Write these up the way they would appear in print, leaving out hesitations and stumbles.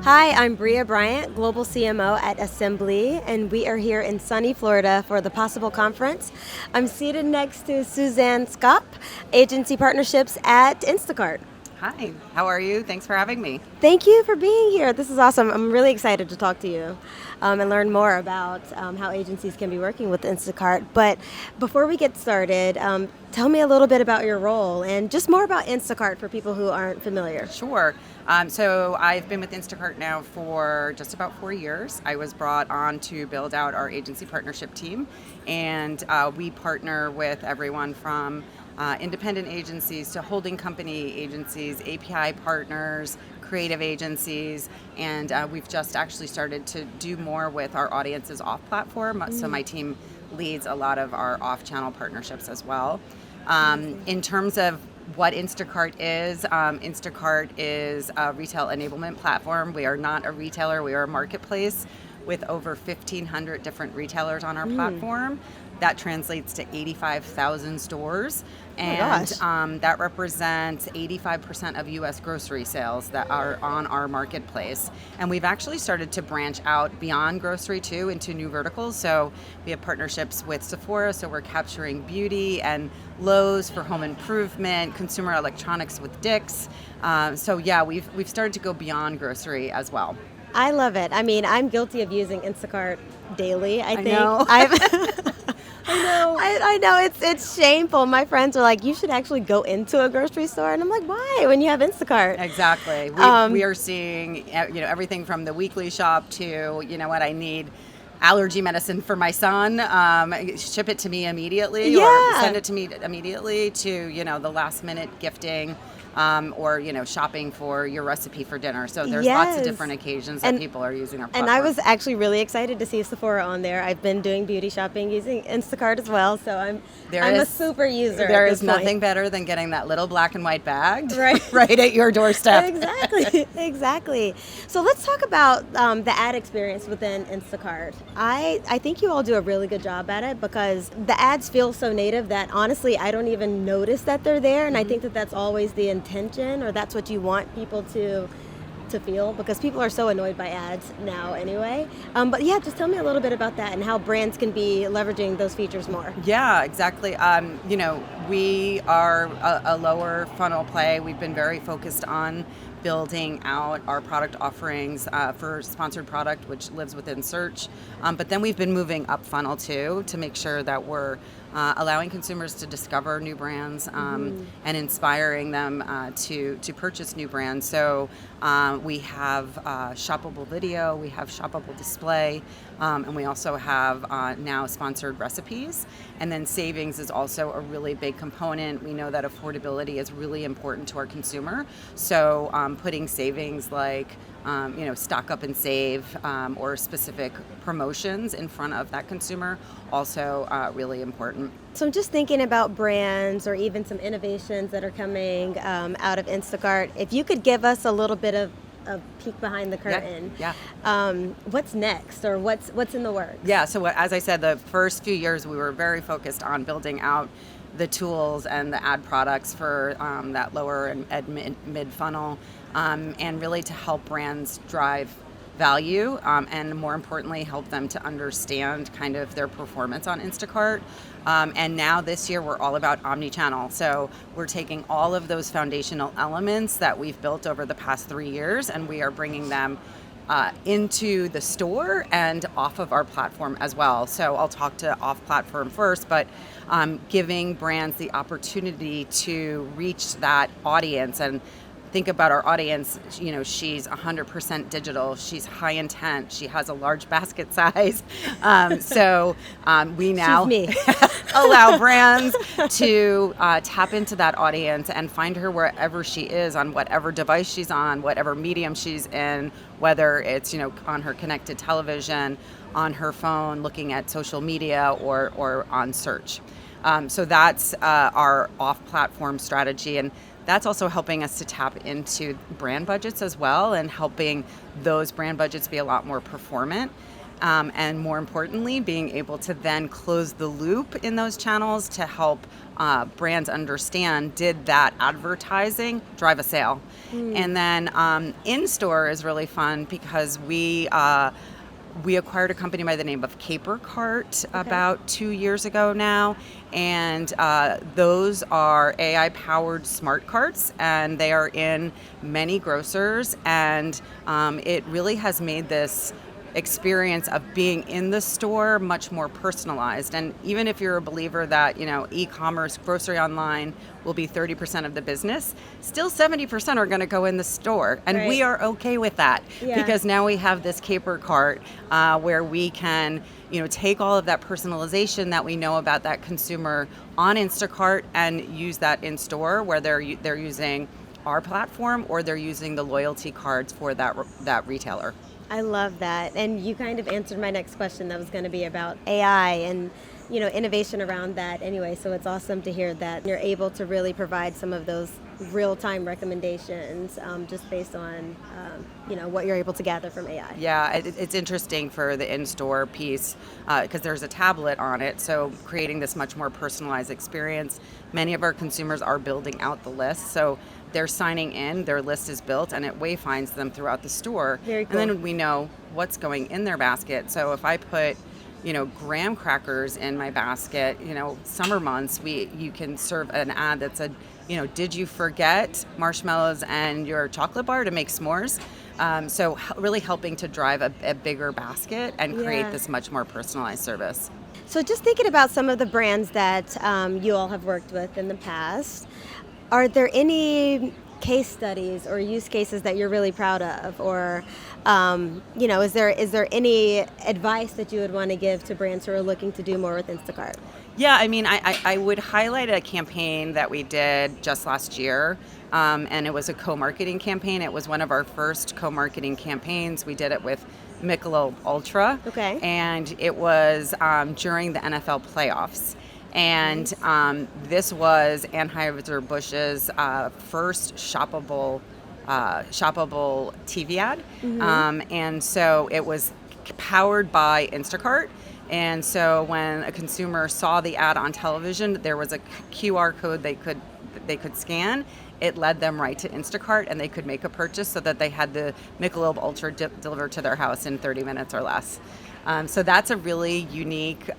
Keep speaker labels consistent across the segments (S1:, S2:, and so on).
S1: Hi, I'm Bria Bryant, Global CMO at Assembly, and we are here in sunny Florida for the Possible Conference. I'm seated next to Suzanne Skop, Agency Partnerships at Instacart.
S2: Hi, how are you? Thanks for having me.
S1: Thank you for being here. This is awesome. I'm really excited to talk to you and learn more about how agencies can be working with Instacart. But before we get started, tell me a little bit about your role and just more about Instacart for people who aren't familiar.
S2: Sure. So I've been with Instacart now for just about 4 years. I was brought on to build out our agency partnership team, and we partner with everyone from independent agencies to holding company agencies, API partners, creative agencies, and we've just actually started to do more with our audiences off-platform. So my team leads a lot of our off-channel partnerships as well. In terms of what Instacart is a retail enablement platform. We are not a retailer, we are a marketplace with over 1,500 different retailers on our platform. That translates to 85,000 stores, and that represents 85% of U.S. grocery sales that are on our marketplace. And we've actually started to branch out beyond grocery too into new verticals. So we have partnerships with Sephora, so we're capturing beauty, and Lowe's for home improvement, consumer electronics with Dick's. So yeah, we've started to go beyond grocery as well.
S1: I love it. I mean, I'm guilty of using Instacart daily, I think.
S2: Know.
S1: I know it's shameful. My friends are like, you should actually go into a grocery store, and I'm like, why? When you have Instacart.
S2: Exactly. We are seeing everything from the weekly shop to what I need. Allergy medicine for my son, ship it to me immediately, or send it to me immediately, to the last minute gifting. Or shopping for your recipe for dinner. So there's lots of different occasions that people are using our platform.
S1: And I was actually really excited to see Sephora on there. I've been doing beauty shopping using Instacart as well, so I'm a super user.
S2: There is nothing better than getting that little black and white bag
S1: right
S2: at your doorstep.
S1: Exactly. So let's talk about the ad experience within Instacart. I think you all do a really good job at it, because the ads feel so native that honestly I don't even notice that they're there, and I think that that's always the intention, or that's what you want people to feel, because people are so annoyed by ads now anyway. But yeah, just tell me a little bit about that and how brands can be leveraging those features more.
S2: Yeah, exactly. We are a lower funnel play. We've been very focused on building out our product offerings for sponsored product, which lives within search. But then we've been moving up funnel too, to make sure that we're allowing consumers to discover new brands and inspiring them to purchase new brands. So we have shoppable video, we have shoppable display, and we also have now sponsored recipes. And then savings is also a really big component. We know that affordability is really important to our consumer. So putting savings like stock up and save, or specific promotions in front of that consumer, also really important.
S1: So I'm just thinking about brands, or even some innovations that are coming out of Instacart. If you could give us a little bit of a peek behind the curtain. What's next, or what's in the works?
S2: Yeah, so as I said, the first few years we were very focused on building out the tools and the ad products for that lower and mid funnel, and really to help brands drive value, and more importantly help them to understand kind of their performance on Instacart. And now this year we're all about omni-channel. So we're taking all of those foundational elements that we've built over the past 3 years, and we are bringing them into the store and off of our platform as well. So I'll talk to off-platform first, but giving brands the opportunity to reach that audience. And think about our audience, she's 100% digital, she's high intent, she has a large basket size. So we now allow brands to tap into that audience and find her wherever she is, on whatever device she's on, whatever medium she's in, whether it's on her connected television, on her phone, looking at social media, or on search. So that's our off-platform strategy, and that's also helping us to tap into brand budgets as well, and helping those brand budgets be a lot more performant. and more importantly, being able to then close the loop in those channels to help brands understand, did that advertising drive a sale? And then in-store is really fun because we acquired a company by the name of Capercart about 2 years ago now, and those are AI-powered smart carts, and they are in many grocers, and it really has made this experience of being in the store much more personalized. And even if you're a believer that, e-commerce, grocery online will be 30% of the business, still 70% are going to go in the store. And we are okay with that because now we have this Caper Cart where we can, take all of that personalization that we know about that consumer on Instacart and use that in store where they're using our platform or they're using the loyalty cards for that retailer.
S1: I love that. And you kind of answered my next question that was going to be about AI and, innovation around that anyway. So it's awesome to hear that you're able to really provide some of those real-time recommendations just based on, what you're able to gather from AI.
S2: Yeah, it's interesting for the in-store piece because there's a tablet on it. So creating this much more personalized experience. Many of our consumers are building out the list. So they're signing in, their list is built, and it wayfinds them throughout the store.
S1: Very cool.
S2: And then we know what's going in their basket. So if I put, graham crackers in my basket, summer months, you can serve an ad that said, did you forget marshmallows and your chocolate bar to make s'mores? So really helping to drive a bigger basket and create this much more personalized service.
S1: So just thinking about some of the brands that you all have worked with in the past, are there any case studies or use cases that you're really proud of? Or, is there any advice that you would want to give to brands who are looking to do more with Instacart?
S2: Yeah, I would highlight a campaign that we did just last year, and it was a co-marketing campaign. It was one of our first co-marketing campaigns. We did it with Michelob Ultra, and it was during the NFL playoffs. And this was Anheuser-Busch's first shoppable TV ad. And so it was powered by Instacart. And so when a consumer saw the ad on television, there was a QR code they could scan. It led them right to Instacart, and they could make a purchase so that they had the Michelob Ultra delivered to their house in 30 minutes or less. So that's a really unique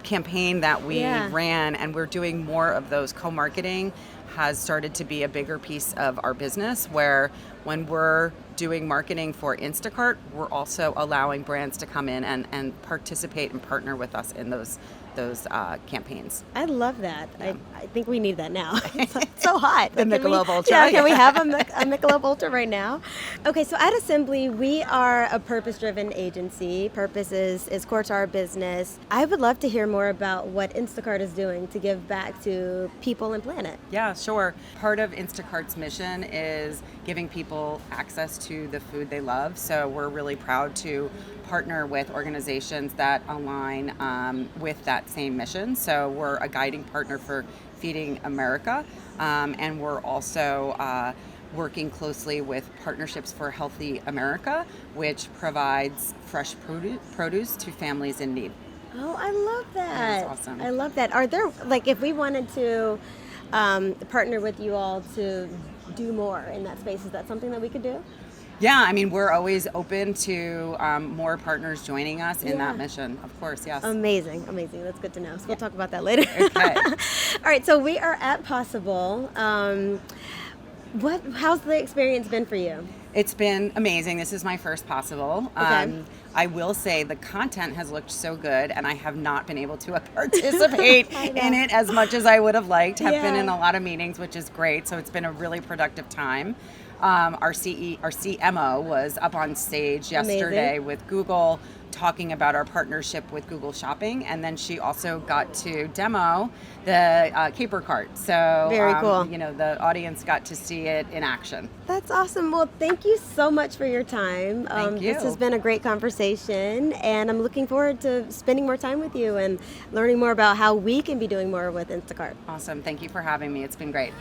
S2: campaign that we ran, and we're doing more of those. Co-marketing has started to be a bigger piece of our business, where when we're doing marketing for Instacart, we're also allowing brands to come in and participate and partner with us in those campaigns.
S1: I love that. Yeah. I think we need that now. It's so hot.
S2: The Michelob Ultra.
S1: Yeah, can we have a Michelob Ultra right now? Okay, so at Assembly, we are a purpose-driven agency. Purpose is core to our business. I would love to hear more about what Instacart is doing to give back to people and planet.
S2: Yeah, sure. Part of Instacart's mission is giving people access to the food they love. So we're really proud to partner with organizations that align with that same mission. So we're a guiding partner for Feeding America, and we're also working closely with Partnerships for Healthy America, which provides fresh produce to families in need.
S1: Oh, I love that.
S2: That's awesome.
S1: I love that. Are there, if we wanted to partner with you all to do more in that space, is that something that we could do?
S2: Yeah, we're always open to more partners joining us in that mission. Of course, yes.
S1: Amazing. That's good to know. So we'll talk about that later.
S2: Okay.
S1: All right, so we are at Possible. How's the experience been for you?
S2: It's been amazing. This is my first Possible.
S1: Okay.
S2: I will say the content has looked so good, and I have not been able to participate in it as much as I would have liked. Have been in a lot of meetings, which is great. So it's been a really productive time. Our CMO was up on stage yesterday with Google talking about our partnership with Google Shopping, and then she also got to demo the Caper Cart. So
S1: very cool.
S2: The audience got to see it in action.
S1: That's awesome. Well, thank you so much for your time.
S2: Thank you.
S1: This has been a great conversation, and I'm looking forward to spending more time with you and learning more about how we can be doing more with Instacart.
S2: Awesome. Thank you for having me. It's been great.